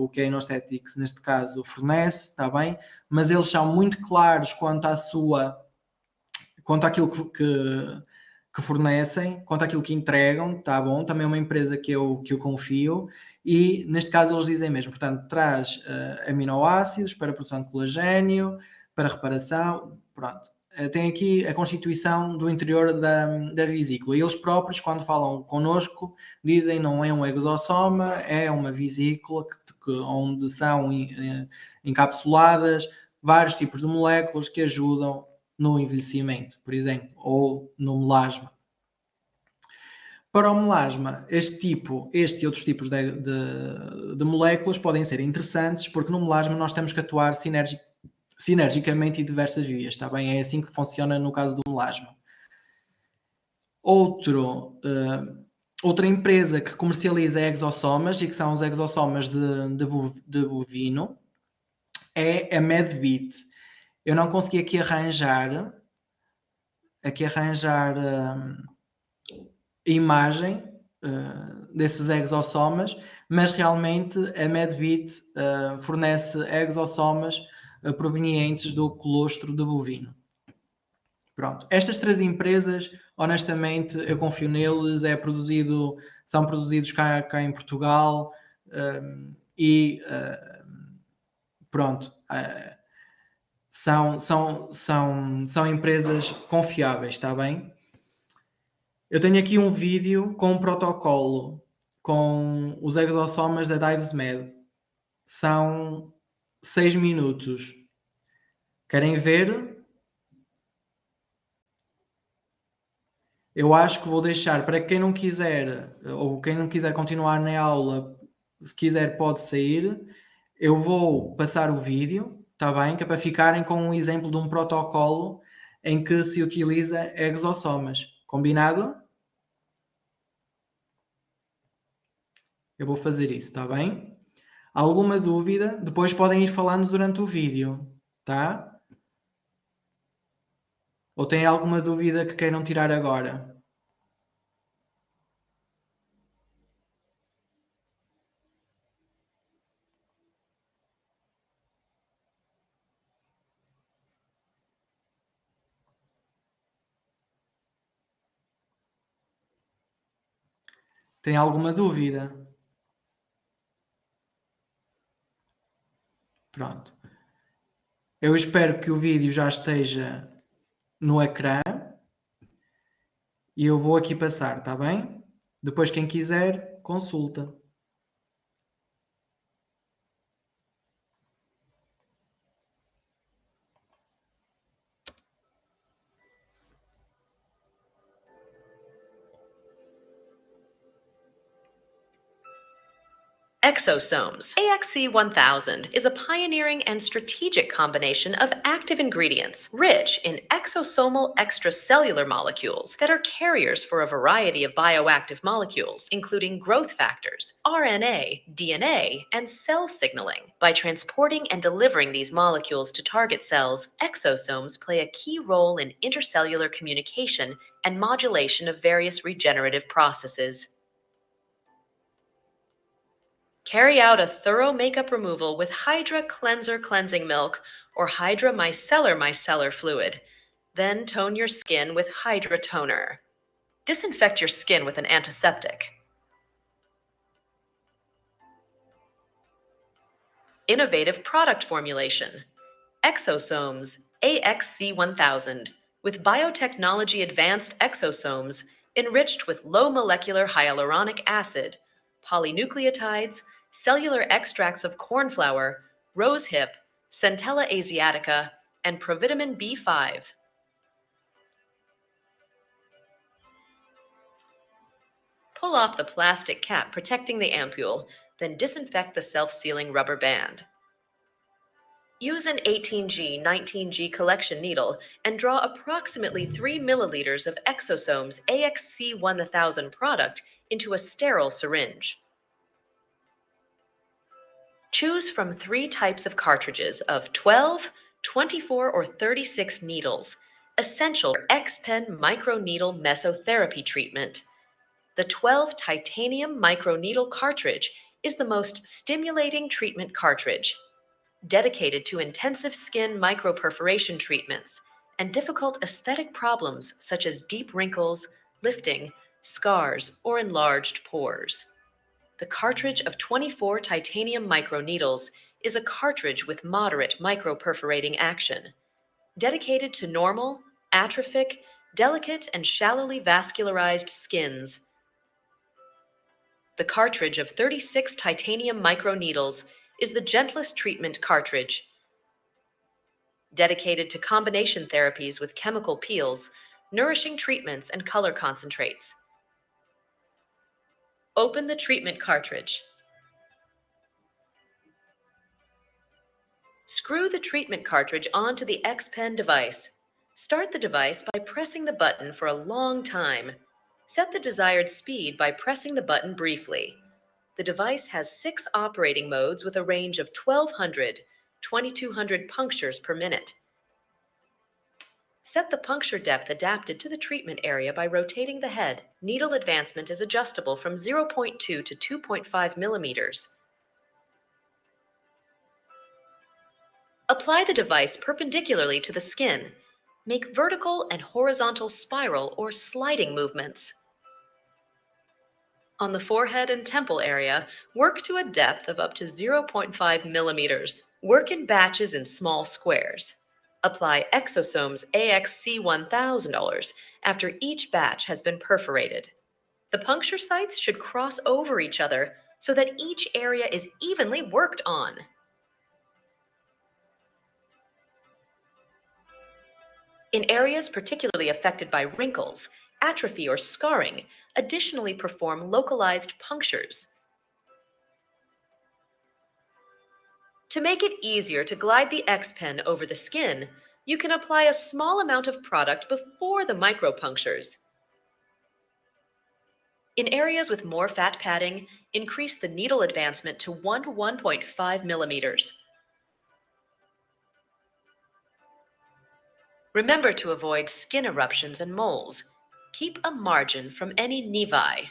que a Inostaetics neste caso fornece, está bem? Mas eles são muito claros quanto àquilo que fornecem, quanto àquilo que entregam, está bom? Também é uma empresa que eu confio, e neste caso eles dizem mesmo, portanto, traz aminoácidos para a produção de colagênio, para reparação, pronto. Tem aqui a constituição do interior da vesícula. E eles próprios, quando falam connosco, dizem não é um exossoma, é uma vesícula onde são encapsuladas vários tipos de moléculas que ajudam no envelhecimento, por exemplo, ou no melasma. Para o melasma, este e outros tipos de moléculas podem ser interessantes, porque no melasma nós temos que atuar sinergicamente em diversas vias, está bem? É assim que funciona no caso do melasma. Outra empresa que comercializa exossomas, e que são os exossomas de bovino, é a Medbit. Eu não consegui aqui arranjar a imagem desses exossomas, mas realmente a Medbit fornece exossomas provenientes do colostro de bovino. Pronto. Estas três empresas, honestamente, eu confio neles, são produzidos cá em Portugal e pronto. São empresas confiáveis, está bem? Eu tenho aqui um vídeo com um protocolo com os exossomas da DivesMed. São 6 minutos. Querem ver? Eu acho que vou deixar para quem não quiser, ou quem não quiser continuar na aula, se quiser pode sair. Eu vou passar o vídeo, está bem? Que é para ficarem com um exemplo de um protocolo em que se utiliza exossomas. Combinado? Eu vou fazer isso, está bem? Alguma dúvida? Depois podem ir falando durante o vídeo, tá? Ou têm alguma dúvida que queiram tirar agora? Tem alguma dúvida? Pronto. Eu espero que o vídeo já esteja no ecrã e eu vou aqui passar, está bem? Depois quem quiser, consulta. Exosomes. AXC1000 is a pioneering and strategic combination of active ingredients rich in exosomal extracellular molecules that are carriers for a variety of bioactive molecules, including growth factors, RNA, DNA, and cell signaling. By transporting and delivering these molecules to target cells, exosomes play a key role in intercellular communication and modulation of various regenerative processes. Carry out a thorough makeup removal with Hydra Cleanser Cleansing Milk or Hydra Micellar Fluid. Then tone your skin with Hydra Toner. Disinfect your skin with an antiseptic. Innovative product formulation. Exosomes AXC1000 with biotechnology advanced exosomes enriched with low molecular hyaluronic acid, polynucleotides, cellular extracts of corn flour, rosehip, Centella asiatica, and provitamin B5. Pull off the plastic cap protecting the ampule, then disinfect the self-sealing rubber band. Use an 18G, 19G collection needle and draw approximately 3 milliliters of Exosomes AXC1000 product into a sterile syringe. Choose from 3 types of cartridges of 12, 24, or 36 needles, essential for X-Pen microneedle mesotherapy treatment. The 12 titanium microneedle cartridge is the most stimulating treatment cartridge, dedicated to intensive skin microperforation treatments and difficult aesthetic problems such as deep wrinkles, lifting, scars, or enlarged pores. The cartridge of 24 titanium microneedles is a cartridge with moderate microperforating action, dedicated to normal, atrophic, delicate, and shallowly vascularized skins. The cartridge of 36 titanium microneedles is the gentlest treatment cartridge, dedicated to combination therapies with chemical peels, nourishing treatments, and color concentrates. Open the treatment cartridge. Screw the treatment cartridge onto the X-Pen device. Start the device by pressing the button for a long time. Set the desired speed by pressing the button briefly. The device has 6 operating modes with a range of 1200, 2200 punctures per minute. Set the puncture depth adapted to the treatment area by rotating the head. Needle advancement is adjustable from 0.2 to 2.5 millimeters. Apply the device perpendicularly to the skin. Make vertical and horizontal spiral or sliding movements. On the forehead and temple area, work to a depth of up to 0.5 millimeters. Work in batches in small squares. Apply Exosomes AXC1000 after each batch has been perforated. The puncture sites should cross over each other so that each area is evenly worked on. In areas particularly affected by wrinkles, atrophy, or scarring, additionally perform localized punctures. To make it easier to glide the X-Pen over the skin, you can apply a small amount of product before the micropunctures. In areas with more fat padding, increase the needle advancement to 1 to 1.5 millimeters. Remember to avoid skin eruptions and moles. Keep a margin from any nevi.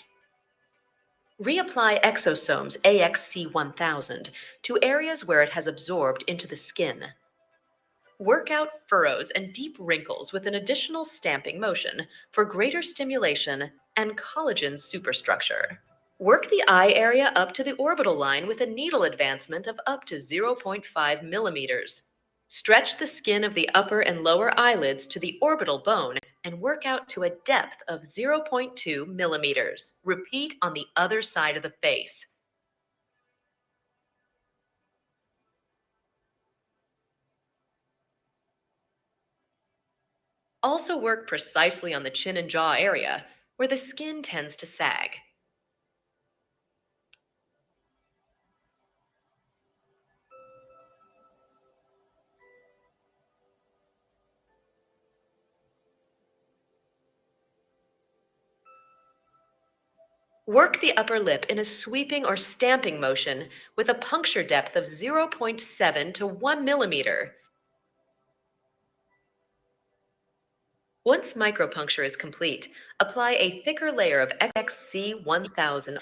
Reapply Exosomes AXC1000 to areas where it has absorbed into the skin. Work out furrows and deep wrinkles with an additional stamping motion for greater stimulation and collagen superstructure. Work the eye area up to the orbital line with a needle advancement of up to 0.5 millimeters. Stretch the skin of the upper and lower eyelids to the orbital bone and work out to a depth of 0.2 millimeters. Repeat on the other side of the face. Also work precisely on the chin and jaw area, where the skin tends to sag. Work the upper lip in a sweeping or stamping motion with a puncture depth of 0.7 to 1 millimeter. Once micropuncture is complete, apply a thicker layer of XC1000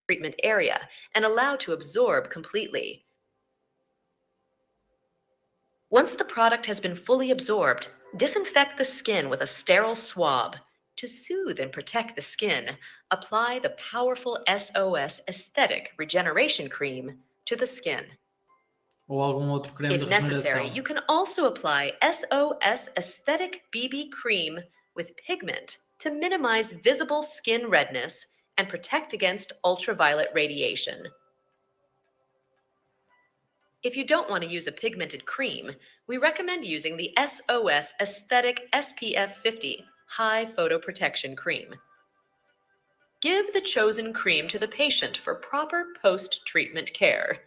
treatment area and allow to absorb completely. Once the product has been fully absorbed, disinfect the skin with a sterile swab. To soothe and protect the skin, apply the powerful SOS Aesthetic Regeneration Cream to the skin. Ou algum outro creme de If necessary, regeneração. you can also apply SOS Aesthetic BB Cream with pigment to minimize visible skin redness and protect against ultraviolet radiation. If you don't want to use a pigmented cream, we recommend using the SOS Aesthetic SPF 50 High Photo Protection Cream. Give the chosen cream to the patient for proper post-treatment care.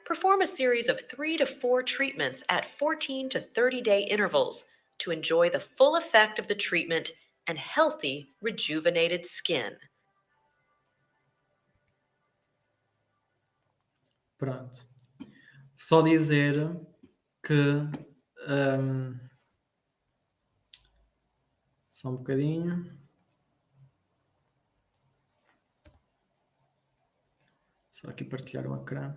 Perform a series of 3 to 4 treatments at 14 to 30-day intervals to enjoy the full effect of the treatment and healthy, rejuvenated skin. Pronto. Só dizer que... só um bocadinho. Só aqui partilhar o ecrã.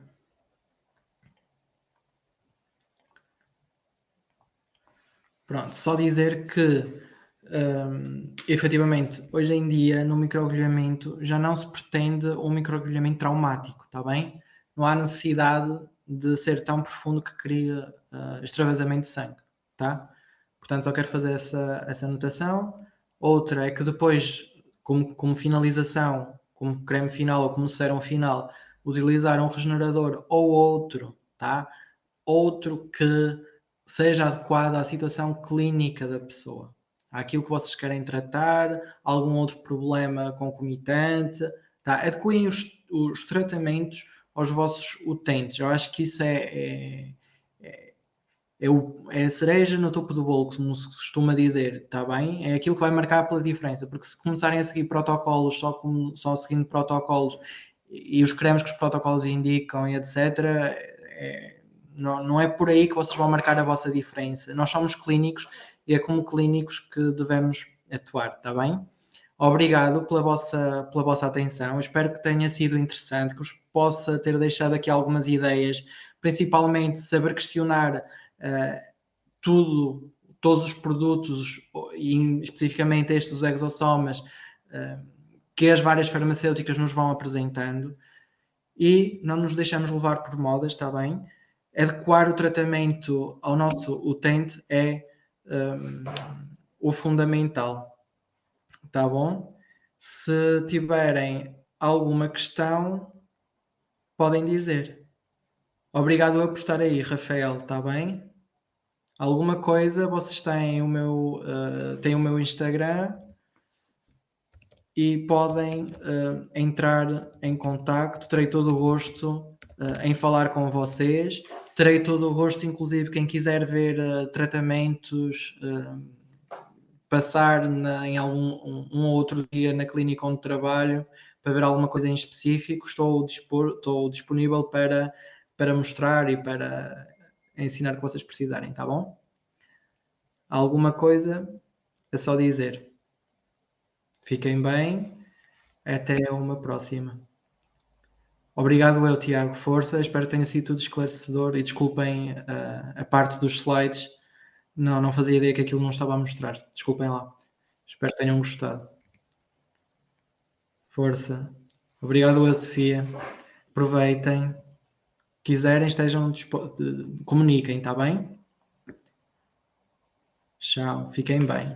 Pronto, só dizer que efetivamente hoje em dia no microagulhamento já não se pretende um microagulhamento traumático, está bem? Não há necessidade de ser tão profundo que cria extravasamento de sangue, tá? Portanto, só quero fazer essa anotação. Outra é que depois, como finalização, como creme final ou como sérum final, utilizar um regenerador ou outro, tá? Outro que seja adequado à situação clínica da pessoa. Aquilo que vocês querem tratar, algum outro problema concomitante, tá? Adequem os tratamentos aos vossos utentes. Eu acho que isso é a cereja no topo do bolo, como se costuma dizer, está bem? É aquilo que vai marcar pela diferença, porque se começarem a seguir protocolos só seguindo protocolos e os cremes que os protocolos indicam e etc., não é por aí que vocês vão marcar a vossa diferença. Nós somos clínicos e é como clínicos que devemos atuar, está bem? Obrigado pela vossa atenção. Espero que tenha sido interessante, que vos possa ter deixado aqui algumas ideias, principalmente saber questionar todos os produtos, e especificamente estes exossomas, que as várias farmacêuticas nos vão apresentando, e não nos deixamos levar por modas, está bem? Adequar o tratamento ao nosso utente é o fundamental, está bom? Se tiverem alguma questão, podem dizer. Obrigado por estar aí, Rafael, está bem? Alguma coisa, vocês têm o meu Instagram e podem entrar em contacto. Terei todo o gosto em falar com vocês. Terei todo o gosto, inclusive, quem quiser ver tratamentos, passar em um ou outro dia na clínica onde trabalho para ver alguma coisa em específico. Estou disponível para mostrar e para ensinar o que vocês precisarem, tá bom? Alguma coisa é só dizer. Fiquem bem. Até uma próxima. Obrigado eu, Tiago. Força. Espero que tenha sido tudo esclarecedor e desculpem a parte dos slides. Não fazia ideia que aquilo não estava a mostrar. Desculpem lá. Espero que tenham gostado. Força. Obrigado eu, Sofia. Aproveitem. Quiserem, comuniquem, tá bem? Tchau, fiquem bem.